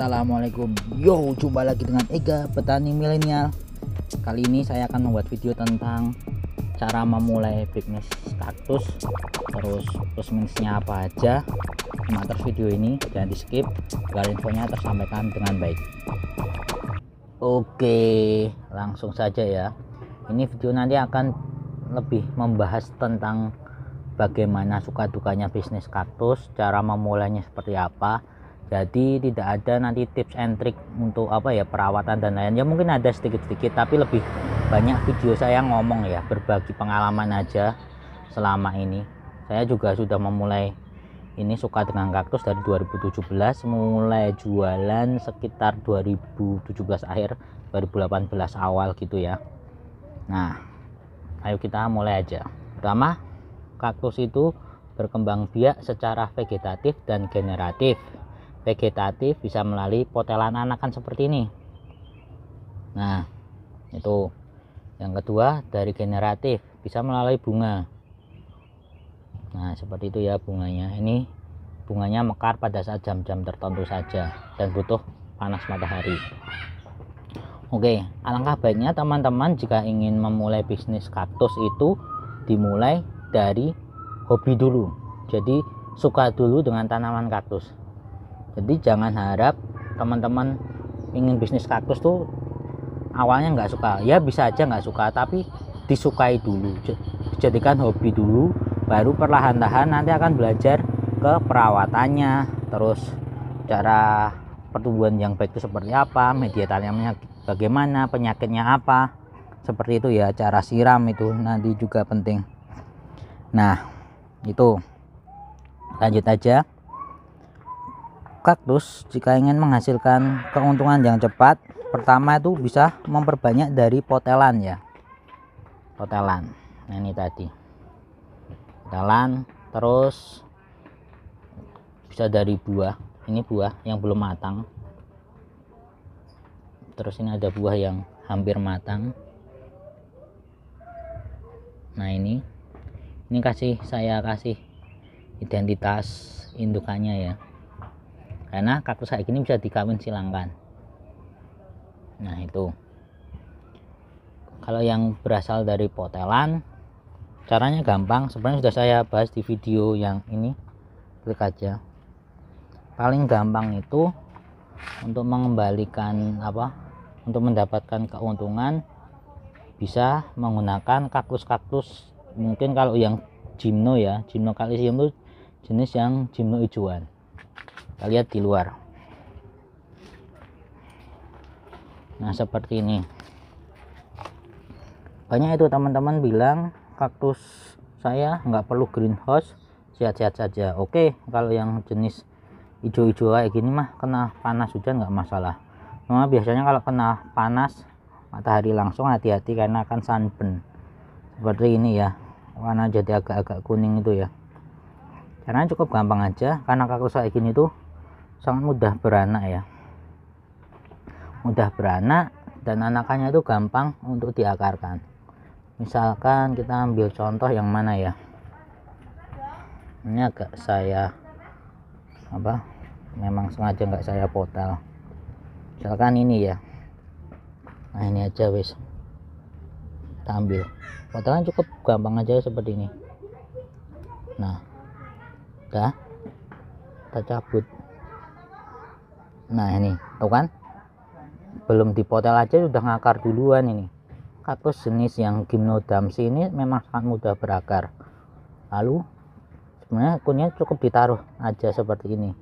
Assalamualaikum. Yo, jumpa lagi dengan Ega, petani milenial. Kali ini saya akan membuat video tentang cara memulai bisnis kaktus, terus plus minusnya apa aja. Simak terus video ini, jangan di skip agar infonya tersampaikan dengan baik. Oke, langsung saja ya. Ini video nanti akan lebih membahas tentang bagaimana suka dukanya bisnis kaktus, cara memulainya seperti apa. Jadi tidak ada nanti tips and trick untuk perawatan dan lain-lain. Ya mungkin ada sedikit-sedikit, tapi lebih banyak video saya ngomong ya, berbagi pengalaman aja selama ini. Saya juga sudah memulai ini suka dengan kaktus dari 2017, mulai jualan sekitar 2017 akhir, 2018 awal gitu ya. Nah, ayo kita mulai aja. Pertama, kaktus itu berkembang biak secara vegetatif dan generatif. Vegetatif bisa melalui potelan anakan seperti ini. Nah, itu. Yang kedua, dari generatif bisa melalui bunga. Nah, seperti itu ya bunganya. Ini bunganya mekar pada saat jam-jam tertentu saja dan butuh panas matahari. Oke, alangkah baiknya teman-teman jika ingin memulai bisnis kaktus itu dimulai dari hobi dulu. Jadi suka dulu dengan tanaman kaktus. Jadi jangan harap teman-teman ingin bisnis kaktus tuh awalnya nggak suka. Ya bisa aja nggak suka, tapi disukai dulu, dijadikan hobi dulu, baru perlahan-lahan nanti akan belajar ke perawatannya, terus cara pertumbuhan yang baik itu seperti apa, media tanamnya bagaimana, penyakitnya apa, seperti itu ya. Cara siram itu nanti juga penting. Nah, itu lanjut aja. Kaktus jika ingin menghasilkan keuntungan yang cepat, pertama itu bisa memperbanyak dari potelan ya. Potelan. Nah, ini tadi. Potelan, terus bisa dari buah. Ini buah yang belum matang. Terus ini ada buah yang hampir matang. Nah, ini saya kasih identitas indukannya ya. Karena kaktus kayak gini bisa dikawin silangkan. Nah, itu. Kalau yang berasal dari potelan, caranya gampang. Sebenarnya sudah saya bahas di video yang ini. Klik aja. Paling gampang itu untuk mengembalikan untuk mendapatkan keuntungan bisa menggunakan kaktus-kaktus. Mungkin kalau yang gymno ya, gymnocalycium itu jenis yang gymno hijauan. Kita lihat di luar. Nah, seperti ini. Banyak itu teman-teman bilang kaktus saya nggak perlu greenhouse, sehat-sehat saja. Oke, kalau yang jenis hijau-hijau kayak gini mah kena panas hujan nggak masalah. Cuma biasanya kalau kena panas matahari langsung hati-hati karena akan sunburn. Seperti ini ya, warna jadi agak-agak kuning itu ya. Caranya cukup gampang aja, karena kaktus kayak gini tuh sangat mudah beranak ya, mudah beranak dan anakannya itu gampang untuk diakarkan. Misalkan kita ambil contoh yang mana ya, ini agak saya memang sengaja nggak saya potel. Misalkan ini ya, nah ini aja wis, kita ambil potelan cukup gampang aja seperti ini. Nah, udah kita cabut. Nah, ini tuh kan, belum dipotel aja sudah ngakar duluan. Ini kaktus jenis yang Gymnodamsi ini memang sangat mudah berakar. Lalu sebenarnya kunnya cukup ditaruh aja seperti ini.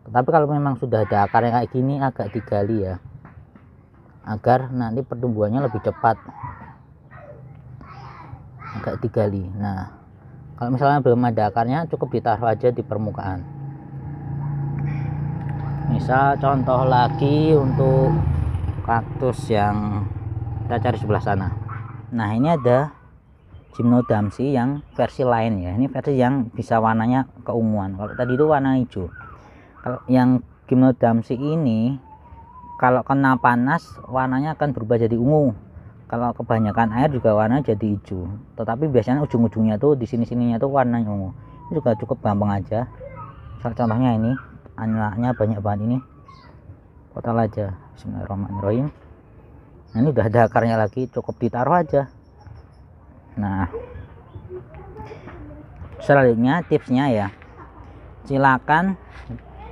Tetapi kalau memang sudah ada akarnya kayak gini, agak digali ya, agar nanti pertumbuhannya lebih cepat. Agak digali. Nah, kalau misalnya belum ada akarnya, cukup ditaruh aja di permukaan. Misal contoh lagi untuk kaktus yang kita cari sebelah sana. Nah, ini ada Gymnodamsi yang versi lain ya. Ini versi yang bisa warnanya keunguan. Kalau tadi itu warna hijau. Kalau yang Gymnodamsi ini kalau kena panas warnanya akan berubah jadi ungu. Kalau kebanyakan air juga warna jadi hijau. Tetapi biasanya ujung-ujungnya tuh di sini-sininya tuh warnanya ungu. Ini juga cukup gampang aja. Contohnya ini, anaknya banyak banget ini. potong aja. Bismillahirrahmanirrahim. Nah, ini udah ada akarnya lagi, cukup ditaruh aja. Nah, selanjutnya tipsnya ya, silakan,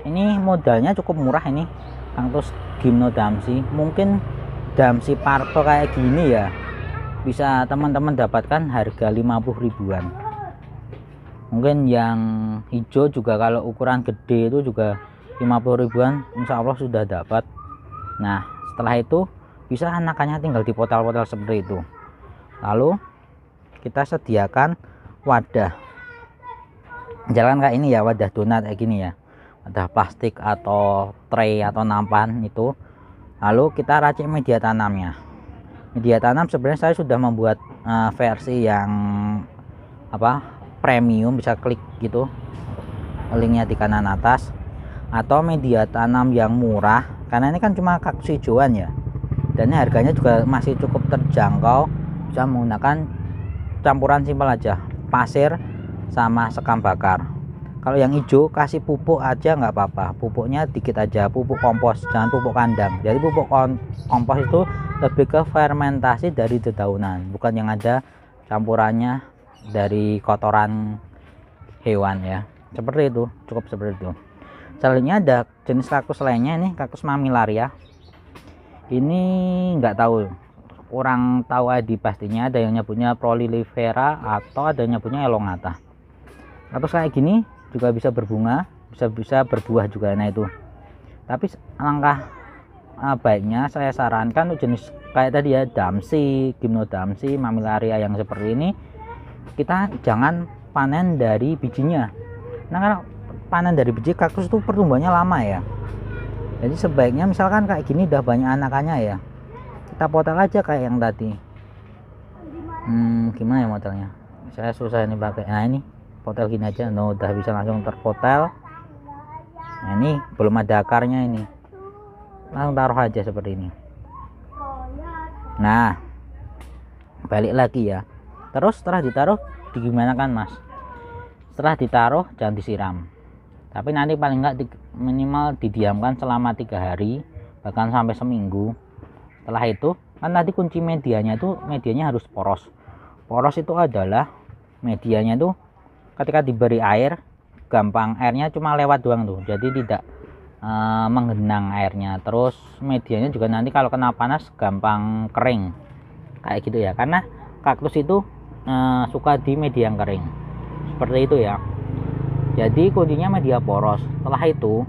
ini modalnya cukup murah ini kaktus Gymnodamsi. Mungkin Damsi Parto kayak gini ya bisa teman-teman dapatkan harga 50 ribuan. Mungkin yang hijau juga kalau ukuran gede itu juga 50 ribuan insya Allah sudah dapat. Nah, setelah itu bisa anakannya tinggal dipotong-potong seperti itu. Lalu kita sediakan wadah, jangan kayak ini ya, wadah donat kayak gini ya, wadah plastik atau tray atau nampan itu. Lalu kita racik media tanamnya. Media tanam sebenarnya saya sudah membuat versi yang premium, bisa klik gitu linknya di kanan atas. Atau media tanam yang murah, karena ini kan cuma kaktus hijauan ya, dan ini harganya juga masih cukup terjangkau. Bisa menggunakan campuran simpel aja, pasir sama sekam bakar. Kalau yang hijau kasih pupuk aja nggak apa-apa, pupuknya dikit aja, pupuk kompos, jangan pupuk kandang. Jadi pupuk kompos itu lebih ke fermentasi dari dedaunan, bukan yang ada campurannya dari kotoran hewan ya. Seperti itu, cukup seperti itu. Selanjutnya ada jenis kaktus lainnya, ini kaktus Mamillaria. Ini nggak tahu, kurang tahu ID pastinya, ada yang nyebutnya Prolifera atau ada yang nyebutnya elongata. Kaktus kayak gini juga bisa berbunga, bisa berbuah juga. Nah itu, tapi langkah baiknya saya sarankan untuk jenis kayak tadi ya, Damsi, Gymnodamsi, Mamillaria yang seperti ini, kita jangan panen dari bijinya. Nah, karena panen dari biji kaktus itu pertumbuhannya lama ya. Jadi sebaiknya misalkan kayak gini udah banyak anakannya ya, kita potong aja kayak yang tadi. Gimana ya modelnya? Saya susah ini pakai. Nah ini potel gini aja, no, udah bisa langsung terpotel. Nah ini belum ada akarnya, ini langsung taruh aja seperti ini. Nah, balik lagi ya. Terus setelah ditaruh gimana kan mas? Setelah ditaruh jangan disiram, tapi nanti paling enggak minimal didiamkan selama 3 hari, bahkan sampai seminggu. Setelah itu kan tadi kunci medianya itu, medianya harus poros. Poros itu adalah medianya itu ketika diberi air, gampang airnya cuma lewat doang tuh, jadi tidak menggenang airnya. Terus medianya juga nanti kalau kena panas gampang kering kayak gitu ya, karena kaktus itu suka di media yang kering seperti itu ya. Jadi kuncinya media poros. Setelah itu,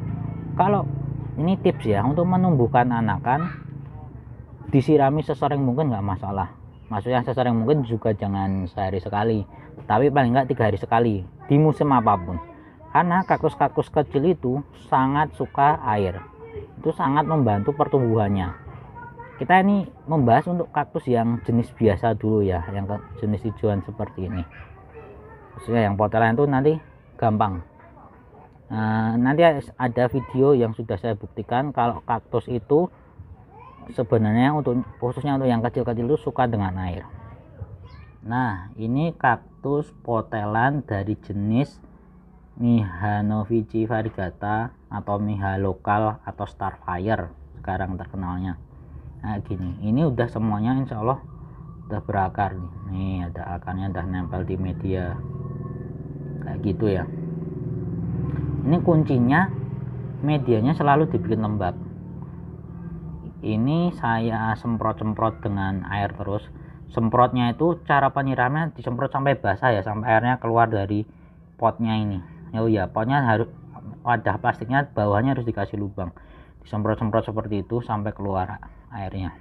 kalau ini tips ya, untuk menumbuhkan anakan disirami sesering mungkin nggak masalah. Maksudnya sesering mungkin juga jangan sehari sekali, tapi paling nggak 3 hari sekali di musim apapun. Karena kaktus-kaktus kecil itu sangat suka air, itu sangat membantu pertumbuhannya. Kita ini membahas untuk kaktus yang jenis biasa dulu ya, yang jenis hijauan seperti ini. Maksudnya yang potelan itu nanti gampang. Nanti ada video yang sudah saya buktikan kalau kaktus itu sebenarnya khususnya untuk yang kecil-kecil itu suka dengan air. Nah ini kaktus potelan dari jenis Mihanovici variegata atau Miha lokal atau Starfire sekarang terkenalnya. Nah gini, ini udah semuanya insya Allah udah berakar nih. Nih ada akarnya udah nempel di media kayak gitu ya. Ini kuncinya medianya selalu dibikin lembab. Ini saya semprot-semprot dengan air terus. Semprotnya itu cara penyiramannya disemprot sampai basah ya, sampai airnya keluar dari potnya ini. Oh ya, potnya harus, wadah plastiknya bawahnya harus dikasih lubang. Disemprot-semprot seperti itu sampai keluar airnya.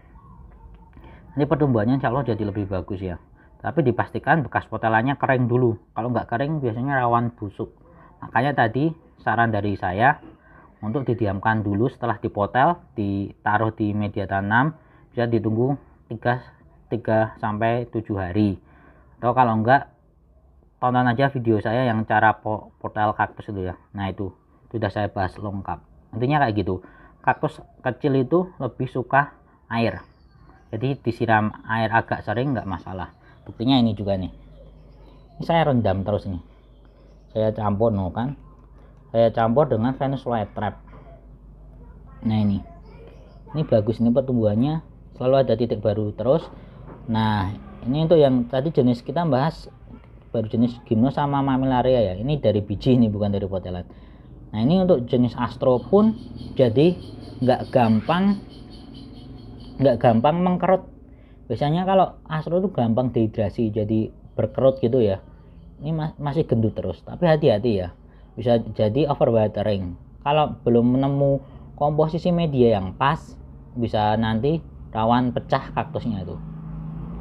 Ini pertumbuhannya insya Allah jadi lebih bagus ya. Tapi dipastikan bekas potelannya kering dulu. Kalau nggak kering biasanya rawan busuk. Makanya tadi saran dari saya untuk didiamkan dulu setelah dipotel, ditaruh di media tanam, bisa ditunggu 3 sampai 7 hari. Atau kalau enggak, tonton aja video saya yang cara potel kaktus itu ya. Nah itu sudah saya bahas lengkap. Intinya kayak gitu. Kaktus kecil itu lebih suka air. Jadi disiram air agak sering nggak masalah. Buktinya ini juga nih. Ini saya rendam terus nih. Saya campur kan. Saya campur dengan Venus flytrap. Nah ini. Ini bagus, ini pertumbuhannya selalu ada titik baru terus. Nah ini untuk yang tadi jenis kita bahas baru jenis gimno sama mamillaria ya, ini dari biji, ini bukan dari potelan. Nah ini untuk jenis astro pun jadi nggak gampang mengkerut. Biasanya kalau astro itu gampang dehidrasi jadi berkerut gitu ya, ini masih gendut terus, tapi hati-hati ya, bisa jadi overwatering. Kalau belum menemu komposisi media yang pas, bisa nanti rawan pecah kaktusnya itu.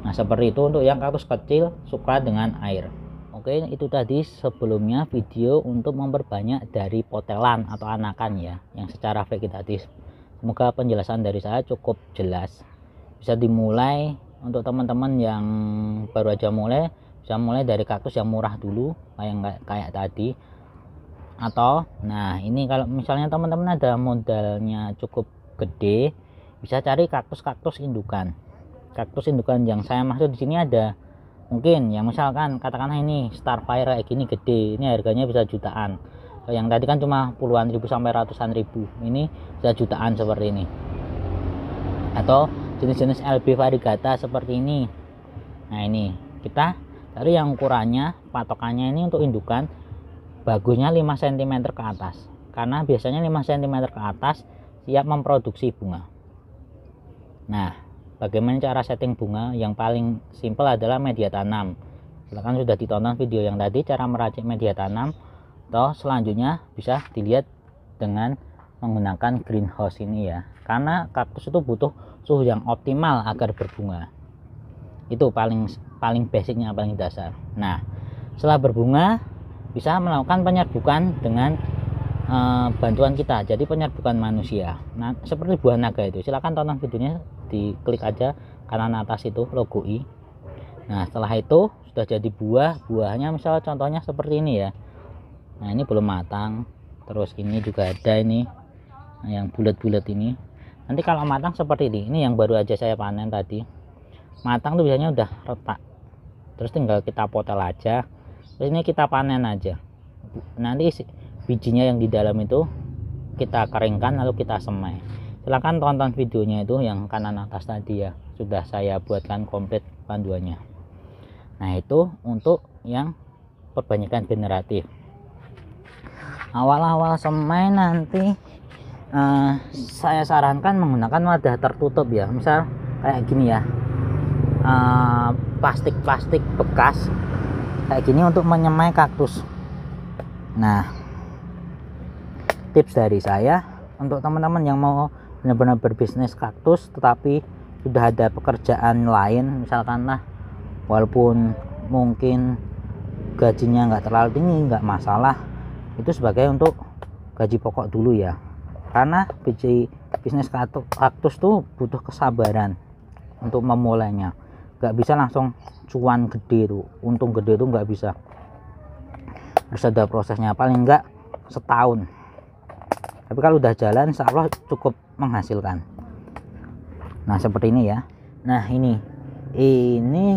Nah seperti itu untuk yang kaktus kecil suka dengan air. Oke, itu tadi sebelumnya video untuk memperbanyak dari potelan atau anakan ya, yang secara vegetatif. Semoga penjelasan dari saya cukup jelas. Bisa dimulai untuk teman-teman yang baru aja mulai, bisa mulai dari kaktus yang murah dulu kayak tadi. Atau nah ini kalau misalnya teman-teman ada modalnya cukup gede, bisa cari kaktus indukan. Kaktus indukan yang saya maksud di sini ada mungkin ya, misalkan katakanlah ini Starfire kayak gini gede, ini harganya bisa jutaan. Yang tadi kan cuma puluhan ribu sampai ratusan ribu, ini bisa jutaan seperti ini. Atau jenis-jenis LB variegata seperti ini. Nah ini kita cari yang ukurannya, patokannya ini untuk indukan bagusnya 5 cm ke atas, karena biasanya 5 cm ke atas siap memproduksi bunga. Nah bagaimana cara setting bunga? Yang paling simpel adalah media tanam. Silahkan sudah ditonton video yang tadi cara meracik media tanam. Atau selanjutnya bisa dilihat dengan menggunakan greenhouse ini ya, karena kaktus itu butuh suhu yang optimal agar berbunga. Itu paling basicnya, paling dasar. Nah setelah berbunga bisa melakukan penyerbukan dengan bantuan kita, jadi penyerbukan manusia. Nah seperti buah naga itu, silahkan tonton videonya, diklik aja kanan atas itu logo i. Nah setelah itu sudah jadi buahnya misal contohnya seperti ini ya. Nah ini belum matang, terus ini juga ada ini yang bulat-bulat ini. Nanti kalau matang seperti ini yang baru aja saya panen tadi, matang tuh biasanya udah retak, terus tinggal kita potel aja, terus ini kita panen aja. Nanti bijinya yang di dalam itu kita keringkan lalu kita semai. Silahkan tonton videonya itu yang kanan atas tadi ya, sudah saya buatkan komplit panduannya. Nah itu untuk yang perbanyakan generatif. Awal-awal semai nanti saya sarankan menggunakan wadah tertutup ya, misal kayak gini ya, plastik bekas kayak gini untuk menyemai kaktus. Nah tips dari saya untuk teman-teman yang mau benar-benar berbisnis kaktus tetapi sudah ada pekerjaan lain, misalkan lah walaupun mungkin gajinya nggak terlalu tinggi, nggak masalah, itu sebagai untuk gaji pokok dulu ya, karena bisnis kaktus tuh butuh kesabaran untuk memulainya. Nggak bisa langsung cuan gede tuh, untung gede tuh nggak bisa, harus ada prosesnya, paling nggak setahun. Tapi kalau udah jalan insya Allah cukup menghasilkan. Nah seperti ini ya. Nah ini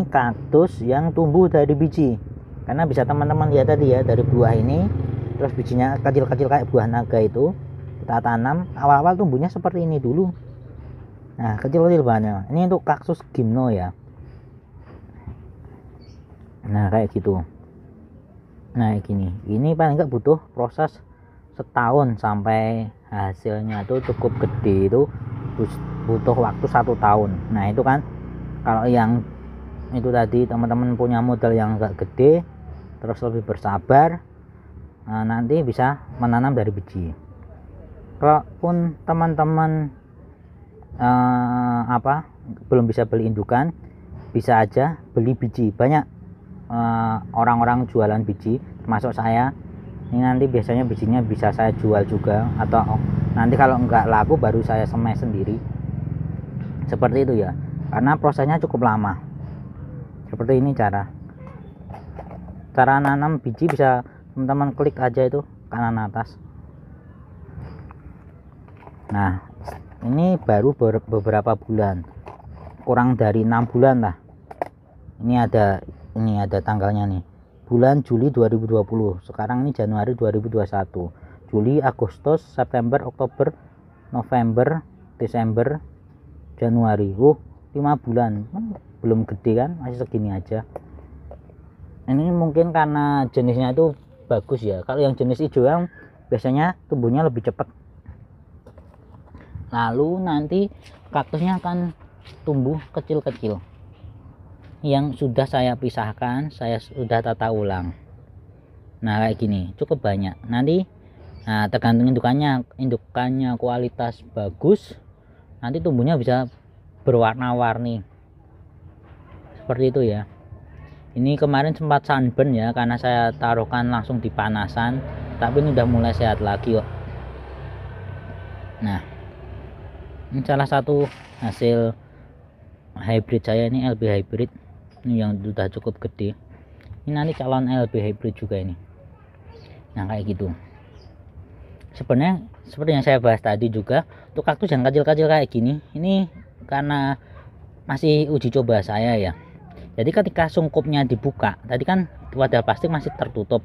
kaktus yang tumbuh dari biji, karena bisa teman-teman lihat tadi ya, dari buah ini, terus bijinya kecil-kecil kayak buah naga itu kita tanam. Awal-awal tumbuhnya seperti ini dulu, nah kecil-kecil banyak. Ini untuk kaktus gimno ya. Nah kayak gitu. Nah gini, ini paling nggak butuh proses setahun sampai hasilnya tuh cukup gede, itu butuh waktu 1 tahun. Nah itu kan kalau yang itu tadi teman-teman punya modal yang enggak gede, terus lebih bersabar, nanti bisa menanam dari biji. Kalaupun teman-teman belum bisa beli indukan, bisa aja beli biji. Banyak orang-orang jualan biji termasuk saya. Ini nanti biasanya bijinya bisa saya jual juga, atau nanti kalau enggak laku baru saya semai sendiri, seperti itu ya, karena prosesnya cukup lama. Seperti ini cara nanam biji, bisa teman-teman klik aja itu kanan atas. Nah ini baru beberapa bulan, kurang dari 6 bulan lah. Ini ada tanggalnya nih, bulan Juli 2020, sekarang ini Januari 2021. Juli, Agustus, September, Oktober, November, Desember, Januari, 5 bulan belum gede kan, masih segini aja. Ini mungkin karena jenisnya itu bagus ya. Kalau yang jenis hijau yang biasanya tumbuhnya lebih cepat. Lalu nanti kaktusnya akan tumbuh kecil-kecil yang sudah saya pisahkan, saya sudah tata ulang. Nah kayak gini, cukup banyak. Nanti tergantung indukannya kualitas bagus, nanti tumbuhnya bisa berwarna-warni seperti itu ya. Ini kemarin sempat sunburn ya, karena saya taruhkan langsung di panasan, tapi ini udah mulai sehat lagi kok. Nah, ini salah satu hasil hybrid saya, ini LB hybrid ini yang sudah cukup gede. Ini nanti calon LB hybrid juga ini. Nah kayak gitu. Sebenarnya seperti yang saya bahas tadi juga, untuk kaktus yang kecil-kecil kayak gini, ini karena masih uji coba saya ya. Jadi ketika sungkupnya dibuka, tadi kan wadah plastik masih tertutup.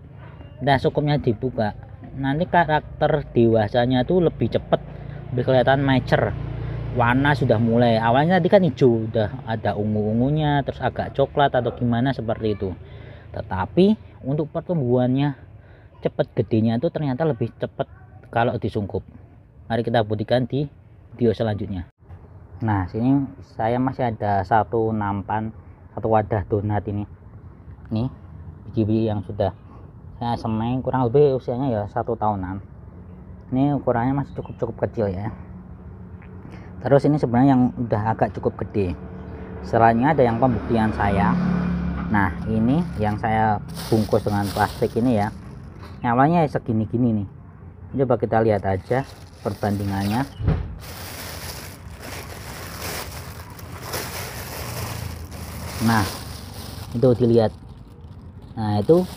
Nah sungkupnya dibuka, nanti karakter dewasanya tuh lebih cepat, lebih kelihatan mature. Warna sudah mulai, awalnya tadi kan hijau, udah ada ungu-ungunya, terus agak coklat atau gimana seperti itu. Tetapi untuk pertumbuhannya cepat gedenya itu ternyata lebih cepat kalau disungkup. Mari kita buktikan di video selanjutnya. Nah sini saya masih ada satu nampan, satu wadah donat ini biji-biji yang sudah saya semai, kurang lebih usianya ya 1 tahunan. Ini ukurannya masih cukup kecil ya. Terus ini sebenarnya yang udah agak cukup gede. Selanjutnya ada yang pembuktian saya. Nah ini yang saya bungkus dengan plastik ini ya, awalnya segini-gini nih. Coba kita lihat aja perbandingannya. Nah itu dilihat, nah itu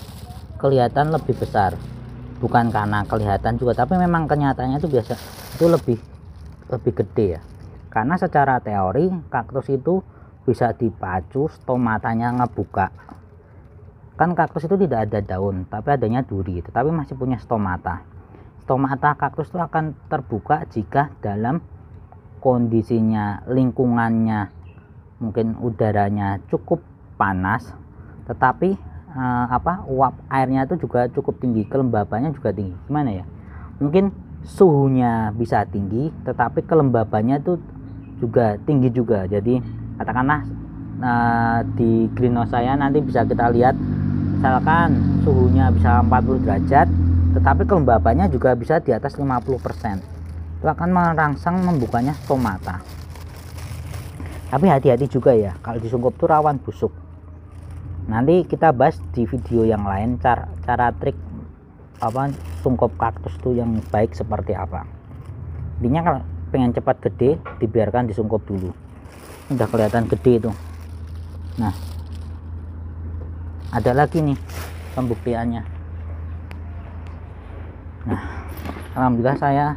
kelihatan lebih besar, bukan karena kelihatan juga, tapi memang kenyataannya itu biasa itu lebih gede ya. Karena secara teori kaktus itu bisa dipacu stomatanya ngebuka. Kan kaktus itu tidak ada daun, tapi adanya duri, tetapi masih punya stomata. Stomata kaktus itu akan terbuka jika dalam kondisinya, lingkungannya, mungkin udaranya cukup panas, tetapi uap airnya itu juga cukup tinggi, kelembabannya juga tinggi. Gimana ya, mungkin suhunya bisa tinggi tetapi kelembabannya itu juga tinggi juga. Jadi katakanlah di greenhouse saya nanti bisa kita lihat, misalkan suhunya bisa 40 derajat tetapi kelembabannya juga bisa di atas 50%, itu akan merangsang membukanya stomata. Tapi hati-hati juga ya, kalau disungkup tuh rawan busuk. Nanti kita bahas di video yang lain cara trik sungkup kaktus tuh yang baik seperti apa. Intinya kalau pengen cepat gede, dibiarkan disungkup dulu. Udah kelihatan gede itu. Nah ada lagi nih pembuktiannya. Nah alhamdulillah saya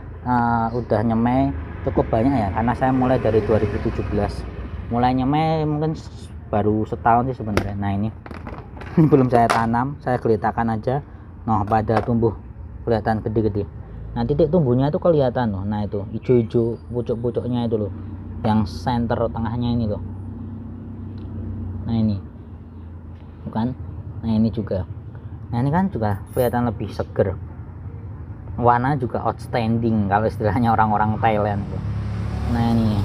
udah nyemai cukup banyak ya, karena saya mulai dari 2017 mulai nyemai, mungkin baru setahun sih sebenarnya. Nah ini belum saya tanam, saya gelitakan aja. Nah pada tumbuh kelihatan gede-gede. Nah titik tumbuhnya itu kelihatan loh. Nah itu hijau-hijau pucuk-pucuknya itu loh, yang center tengahnya ini loh. Nah ini bukan, nah ini juga. Nah ini kan juga kelihatan lebih seger, warna juga outstanding kalau istilahnya orang-orang Thailand tuh. Nah ini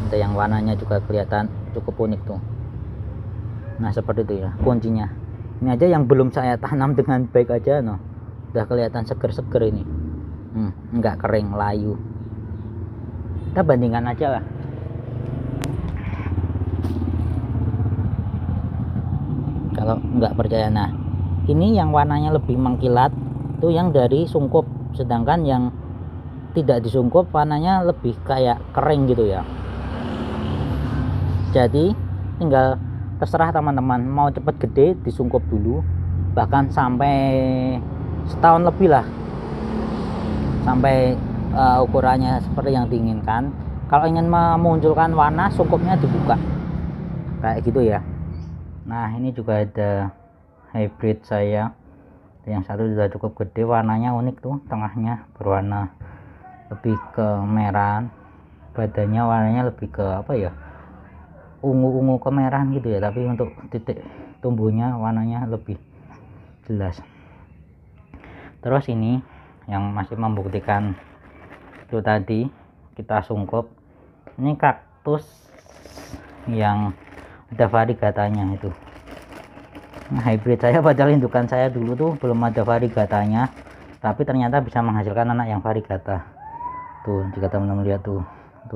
ada yang warnanya juga kelihatan cukup unik tuh. Nah seperti itu ya kuncinya. Ini aja yang belum saya tanam dengan baik aja noh, udah kelihatan seger-seger ini. Enggak kering layu. Kita bandingkan aja lah. Kalau nggak percaya, nah ini yang warnanya lebih mengkilat itu yang dari sungkup, sedangkan yang tidak disungkup warnanya lebih kayak kering gitu ya. Jadi tinggal terserah teman-teman mau cepet gede disungkup dulu, bahkan sampai setahun lebih lah, sampai ukurannya seperti yang diinginkan. Kalau ingin memunculkan warna, sungkupnya dibuka kayak gitu ya. Nah ini juga ada hybrid saya, yang satu sudah cukup gede, warnanya unik tuh, tengahnya berwarna lebih ke merah badannya warnanya lebih ke apa ya, ungu-ungu kemerahan gitu ya, tapi untuk titik tumbuhnya warnanya lebih jelas. Terus ini yang masih membuktikan itu tadi kita sungkup, ini kaktus yang ada variegatanya itu. Nah, hybrid saya padahal indukan saya dulu tuh belum ada variegatanya, tapi ternyata bisa menghasilkan anak yang variegata. Tuh jika teman-teman lihat tuh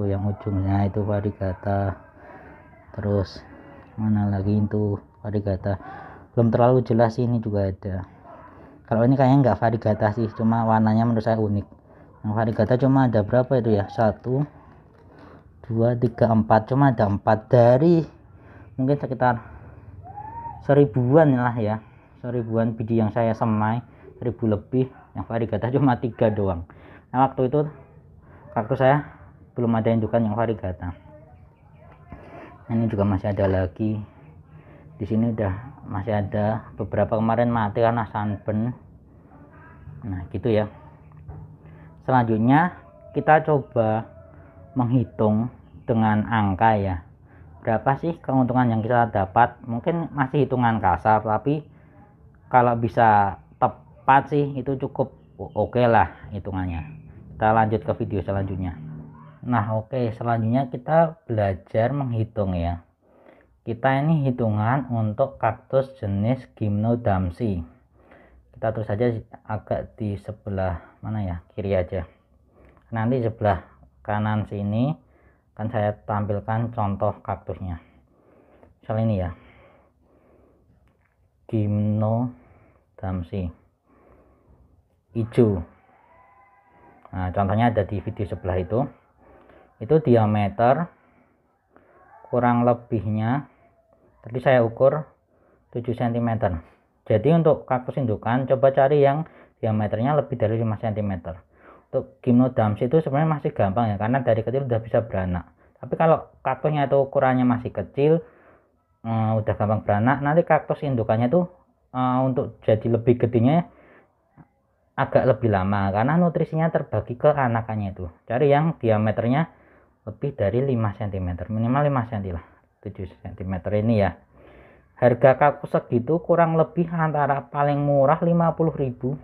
yang ujungnya itu variegata. Terus mana lagi itu variegata, belum terlalu jelas. Ini juga ada. Kalau ini kayaknya nggak variegata sih, cuma warnanya menurut saya unik. Yang variegata cuma ada berapa itu ya, 1 2 3 4, cuma ada 4 dari mungkin sekitar 1000-an lah ya, 1000-an biji yang saya semai, 1000 lebih. Yang variegata cuma 3 doang. Nah waktu itu kaktus saya belum ada indukan yang variegata. Ini juga masih ada lagi di sini, udah masih ada beberapa kemarin mati karena sunburn. Nah gitu ya. Selanjutnya kita coba menghitung dengan angka ya, berapa sih keuntungan yang kita dapat. Mungkin masih hitungan kasar, tapi kalau bisa tepat sih itu cukup oke lah hitungannya. Kita lanjut ke video selanjutnya. Nah oke, selanjutnya kita belajar menghitung ya. Kita ini hitungan untuk kaktus jenis Gymnodamsi. Kita tulis saja agak di sebelah mana ya, kiri aja. Nanti sebelah kanan sini akan saya tampilkan contoh kaktusnya. Misal ini ya, Gymnodamsi hijau. Nah contohnya ada di video sebelah itu diameter kurang lebihnya tadi saya ukur 7 cm. Jadi untuk kaktus indukan coba cari yang diameternya lebih dari 5 cm. Untuk Gymnodamsi itu sebenarnya masih gampang ya, karena dari kecil udah bisa beranak. Tapi kalau kaktusnya itu ukurannya masih kecil, udah gampang beranak, nanti kaktus indukannya tuh untuk jadi lebih gedenya agak lebih lama, karena nutrisinya terbagi ke anakannya itu. Cari yang diameternya lebih dari 5 cm, minimal 5 cm lah, 7 cm ini ya. Harga kaktus segitu kurang lebih antara paling murah 50.000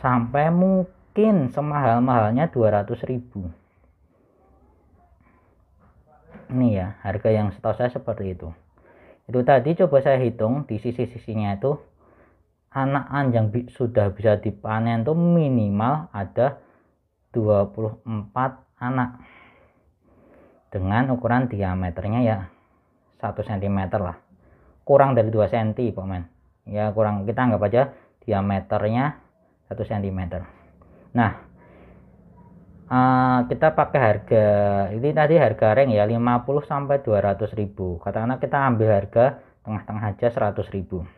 sampai mungkin semahal-mahalnya 200.000. Ini ya harga yang setahu saya seperti itu. Itu tadi coba saya hitung di sisi-sisinya itu, anakan yang sudah bisa dipanen tuh minimal ada 24 anak dengan ukuran diameternya ya 1 cm lah, kurang dari 2 cm pokoknya ya, kurang, kita anggap aja diameternya 1 cm. Nah kita pakai harga ini tadi, harga ring ya 50 sampai 200.000. katakanlah kita ambil harga tengah-tengah aja 100.000.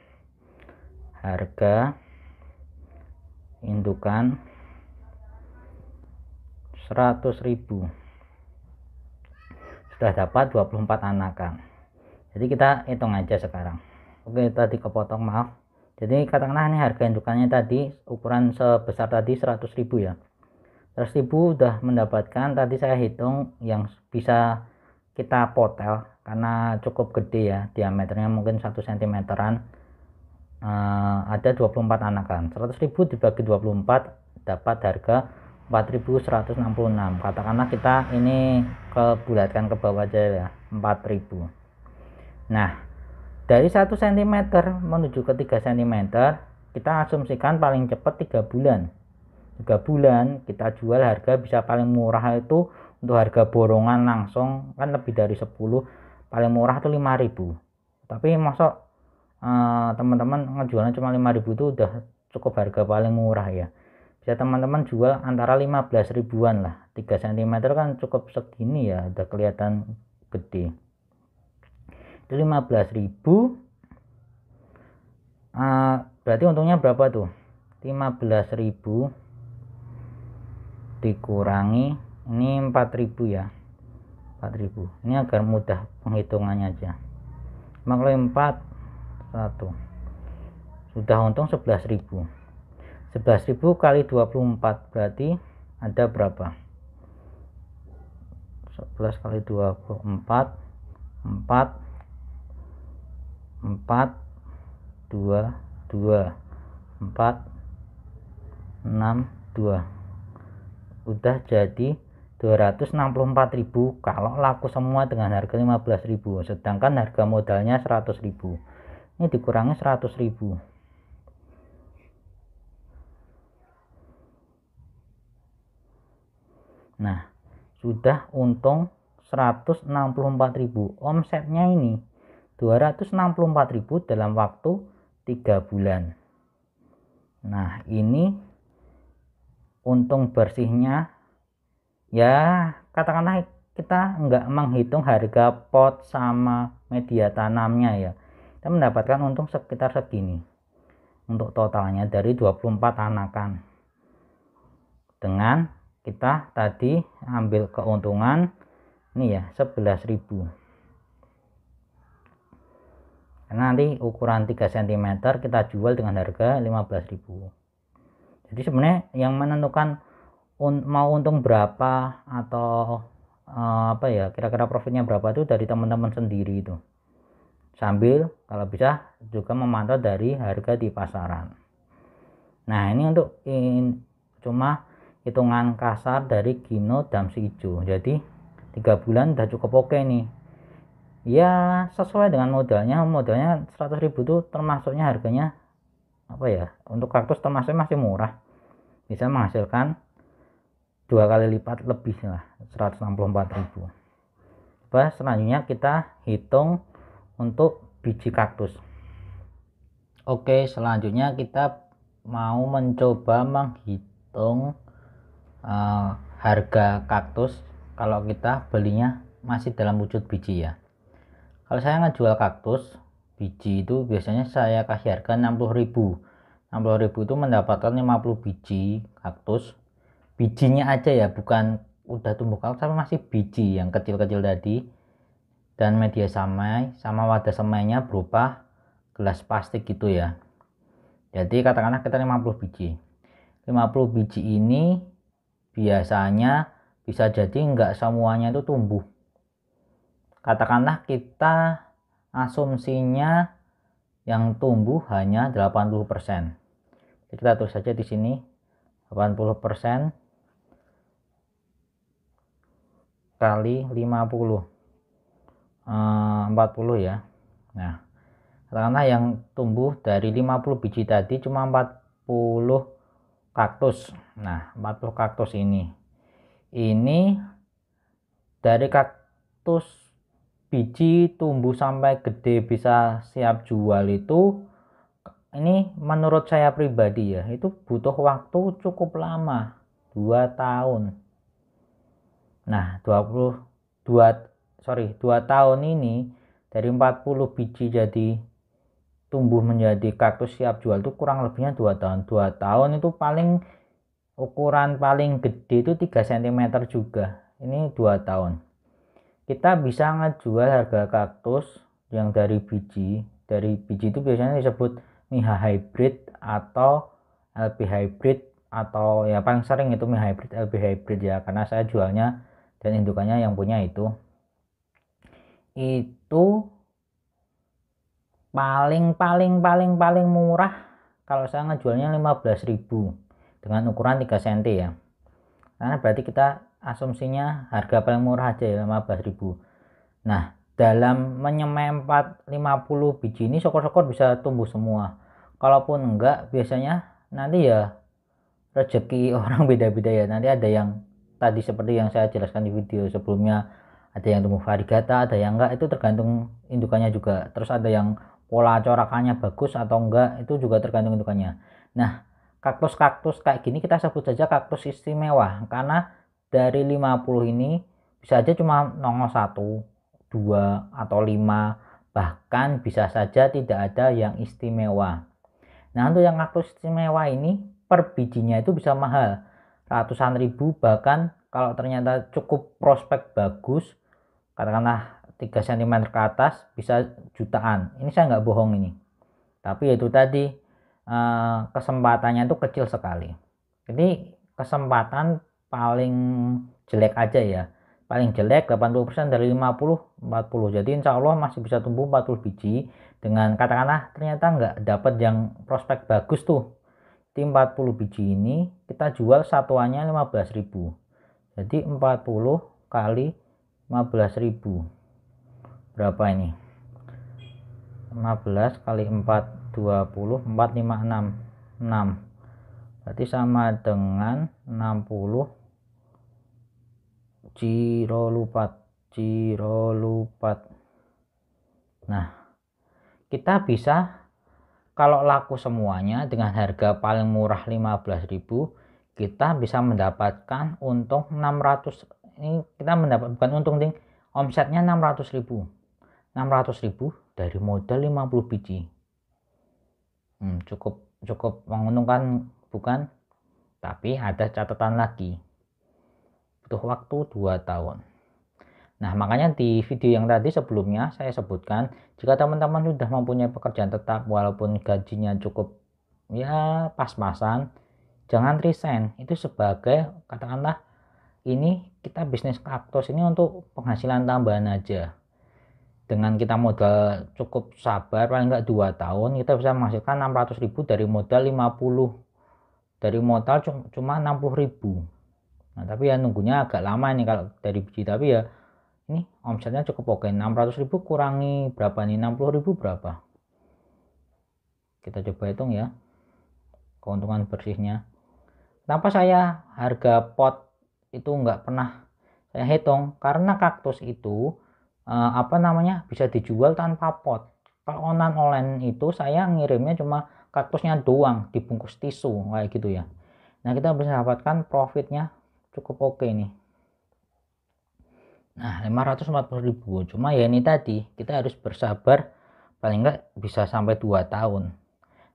harga indukan 100.000, sudah dapat 24 anakan. Jadi kita hitung aja sekarang. Oke, tadi kepotong, maaf. Jadi katakanlah ini harga indukannya tadi ukuran sebesar tadi 100.000 ya. 100.000 udah mendapatkan, tadi saya hitung yang bisa kita potel karena cukup gede ya, diameternya mungkin 1 cm-an. Ada 24 anakan. 100.000 dibagi 24 dapat harga 4.166. Katakanlah kita ini kebulatkan ke bawah aja ya, 4.000. Nah dari 1 cm menuju ke 3 cm kita asumsikan paling cepat 3 bulan. 3 bulan kita jual, harga bisa paling murah itu untuk harga borongan langsung kan lebih dari 10, paling murah tuh 5.000. Tapi masuk teman-teman ngejualnya cuma 5.000 itu udah cukup harga paling murah ya. Bisa teman-teman jual antara 15.000-an lah. 3 cm kan cukup segini ya, udah kelihatan gede. Itu 15.000, berarti untungnya berapa tuh? 15.000 dikurangi ini 4.000 ya, 4.000. Ini agar mudah penghitungannya aja. 4 sudah untung 11.000. 11.000 kali 24 berarti ada berapa? 11 kali 24 4 4 2 2 4 6 2, udah jadi 264.000 kalau laku semua dengan harga 15.000, sedangkan harga modalnya 100.000. Ini dikurangi 100.000. Nah, sudah untung 164.000. Omsetnya ini 264.000 dalam waktu 3 bulan. Nah, ini untung bersihnya ya, katakanlah kita nggak menghitung harga pot sama media tanamnya ya, kita mendapatkan untung sekitar segini untuk totalnya dari 24 anakan. Dengan kita tadi ambil keuntungan ini ya 11.000, karena nanti ukuran 3 cm kita jual dengan harga 15.000. Jadi sebenarnya yang menentukan mau untung berapa atau apa ya, kira-kira profitnya berapa itu dari teman-teman sendiri itu, sambil kalau bisa juga memantau dari harga di pasaran. Nah, ini untuk cuma hitungan kasar dari Gino Damsi Hijau. Jadi 3 bulan udah cukup oke nih ya, sesuai dengan modalnya 100.000 itu termasuknya harganya apa ya, untuk kaktus termasuknya masih murah, bisa menghasilkan 2 kali lipat lebih lah, 164.000. Selanjutnya kita hitung untuk biji kaktus. Oke, selanjutnya kita mau mencoba menghitung harga kaktus kalau kita belinya masih dalam wujud biji ya. Kalau saya ngejual kaktus biji itu biasanya saya kasih harga 60.000. 60.000 itu mendapatkan 50 biji kaktus. Bijinya aja ya, bukan udah tumbuh kaktus tapi masih biji yang kecil-kecil tadi. Dan media semai sama wadah semainya berupa gelas plastik gitu ya. Jadi katakanlah kita 50 biji. 50 biji ini biasanya bisa jadi enggak semuanya itu tumbuh. Katakanlah kita asumsinya yang tumbuh hanya 80%. Jadi kita tulis saja di sini 80% kali 50, 40 ya. Nah, katakanlah yang tumbuh dari 50 biji tadi cuma 40 kaktus. Nah, 40 kaktus ini dari kaktus biji tumbuh sampai gede bisa siap jual itu, ini menurut saya pribadi ya, itu butuh waktu cukup lama, 2 tahun. Nah, 2 tahun ini dari 40 biji jadi tumbuh menjadi kaktus siap jual itu kurang lebihnya 2 tahun. 2 tahun itu paling ukuran paling gede itu 3 cm juga. Ini 2 tahun. Kita bisa ngejual harga kaktus yang dari biji. Dari biji itu biasanya disebut Miha hybrid atau LB hybrid, atau ya paling sering itu Miha hybrid, LB hybrid ya, karena saya jualnya dan indukannya yang punya itu paling murah kalau saya ngejualnya 15.000 dengan ukuran 3 cm ya, karena berarti kita asumsinya harga paling murah aja ya 15.000. Nah, dalam menyemai 50 biji ini syukur-syukur bisa tumbuh semua. Kalaupun enggak, biasanya nanti ya rezeki orang beda-beda ya. Nanti ada yang tadi seperti yang saya jelaskan di video sebelumnya, ada yang tumbuh varigata, ada yang enggak, itu tergantung indukannya juga. Terus ada yang pola corakannya bagus atau enggak, itu juga tergantung indukannya. Nah, kaktus-kaktus kayak gini kita sebut saja kaktus istimewa, karena dari 50 ini bisa aja cuma nongol 1, 2, atau 5, bahkan bisa saja tidak ada yang istimewa. Nah, untuk yang kaktus istimewa ini per bijinya itu bisa mahal, ratusan ribu, bahkan kalau ternyata cukup prospek bagus, katakanlah 3 cm ke atas, bisa jutaan. Ini saya nggak bohong ini, tapi itu tadi kesempatannya itu kecil sekali. Jadi kesempatan paling jelek aja ya, paling jelek 80% dari 50-40. Jadi insya Allah masih bisa tumbuh 40 biji. Dengan katakanlah ternyata nggak dapat yang prospek bagus tuh, tim 40 biji ini kita jual satuannya 15.000. Jadi 40 kali 15.000 berapa ini? 15 kali 4 20, 4 5 6 berarti sama dengan 60 Cirolupat. Nah, kita bisa kalau laku semuanya dengan harga paling murah 15.000, kita bisa mendapatkan untung 600. Ini kita mendapat bukan untung ding, omsetnya 600.000. 600.000 dari modal 50 biji. Cukup menguntungkan bukan? Tapi ada catatan lagi. Butuh waktu 2 tahun. Nah, makanya di video yang tadi sebelumnya saya sebutkan, jika teman-teman sudah mempunyai pekerjaan tetap walaupun gajinya cukup ya pas-pasan, jangan resign. Itu sebagai katakanlah ini kita bisnis kaktus ini untuk penghasilan tambahan aja. Dengan kita modal cukup sabar paling enggak 2 tahun, kita bisa menghasilkan 600.000 dari modal 50. Dari modal cuma 60.000. Nah, tapi ya nunggunya agak lama nih kalau dari biji, tapi ya ini omsetnya cukup oke. 600.000 kurangi berapa nih? 60.000 berapa? Kita coba hitung ya keuntungan bersihnya. Kenapa saya harga pot itu nggak pernah saya hitung? Karena kaktus itu bisa dijual tanpa pot. Kalau online itu saya ngirimnya cuma kaktusnya doang dibungkus tisu kayak gitu ya. Nah, kita bisa dapatkan profitnya cukup oke nih. Nah, 540.000. Cuma ya ini tadi kita harus bersabar, paling enggak bisa sampai 2 tahun.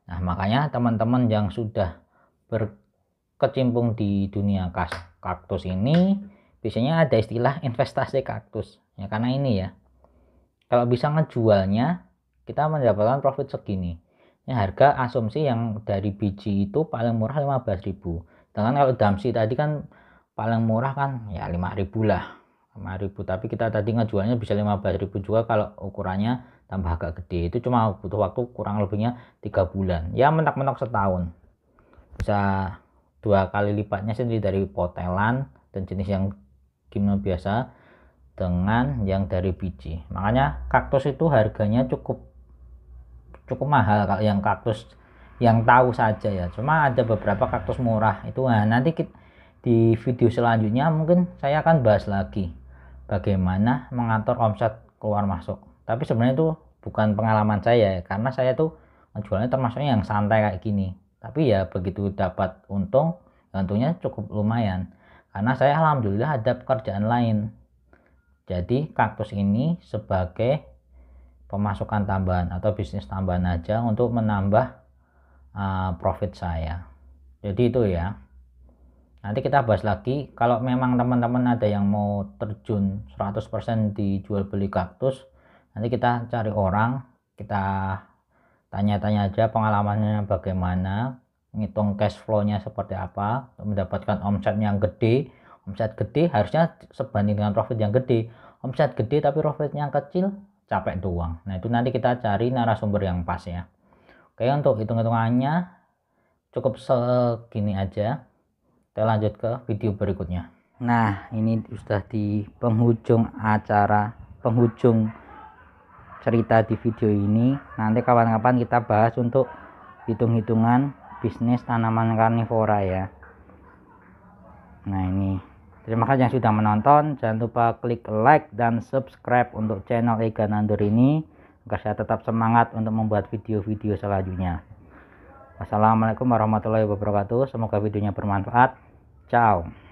Nah, makanya teman-teman yang sudah berkecimpung di dunia kaktus ini biasanya ada istilah investasi kaktus ya, karena ini ya kalau bisa ngejualnya kita mendapatkan profit segini. Ini harga asumsi yang dari biji itu paling murah 15.000. Dengan kalau damsi tadi kan paling murah kan ya 5.000 lah, 5.000, tapi kita tadi ngejualnya bisa 15.000 juga kalau ukurannya tambah agak gede. Itu cuma butuh waktu kurang lebihnya 3 bulan ya, mentok-mentok setahun. Bisa 2 kali lipatnya sendiri dari potelan dan jenis yang gimno biasa dengan yang dari biji. Makanya kaktus itu harganya cukup mahal kalau yang kaktus yang tahu saja ya. Cuma ada beberapa kaktus murah itu. Nah, nanti di video selanjutnya mungkin saya akan bahas lagi bagaimana mengatur omset keluar masuk. Tapi sebenarnya itu bukan pengalaman saya ya, karena saya tuh jualnya termasuknya yang santai kayak gini. Tapi ya begitu dapat untung, untungnya cukup lumayan. Karena saya alhamdulillah ada pekerjaan lain. Jadi kaktus ini sebagai pemasukan tambahan atau bisnis tambahan aja untuk menambah profit saya. Jadi itu ya. Nanti kita bahas lagi kalau memang teman-teman ada yang mau terjun 100% dijual beli kaktus. Nanti kita cari orang, kita tanya-tanya aja pengalamannya bagaimana, ngitung cash flow-nya seperti apa, mendapatkan omset yang gede. Omset gede harusnya sebanding dengan profit yang gede. Omset gede tapi profitnya kecil, capek doang. Nah, itu nanti kita cari narasumber yang pas ya. Oke, untuk hitung-hitungannya cukup segini aja. Kita lanjut ke video berikutnya. Nah, ini sudah di penghujung cerita di video ini. Nanti kapan-kapan kita bahas untuk hitung-hitungan bisnis tanaman karnivora ya. Nah, ini terima kasih yang sudah menonton. Jangan lupa klik like dan subscribe untuk channel Ega Nandur ini agar saya tetap semangat untuk membuat video-video selanjutnya. Wassalamualaikum warahmatullahi wabarakatuh. Semoga videonya bermanfaat. Ciao.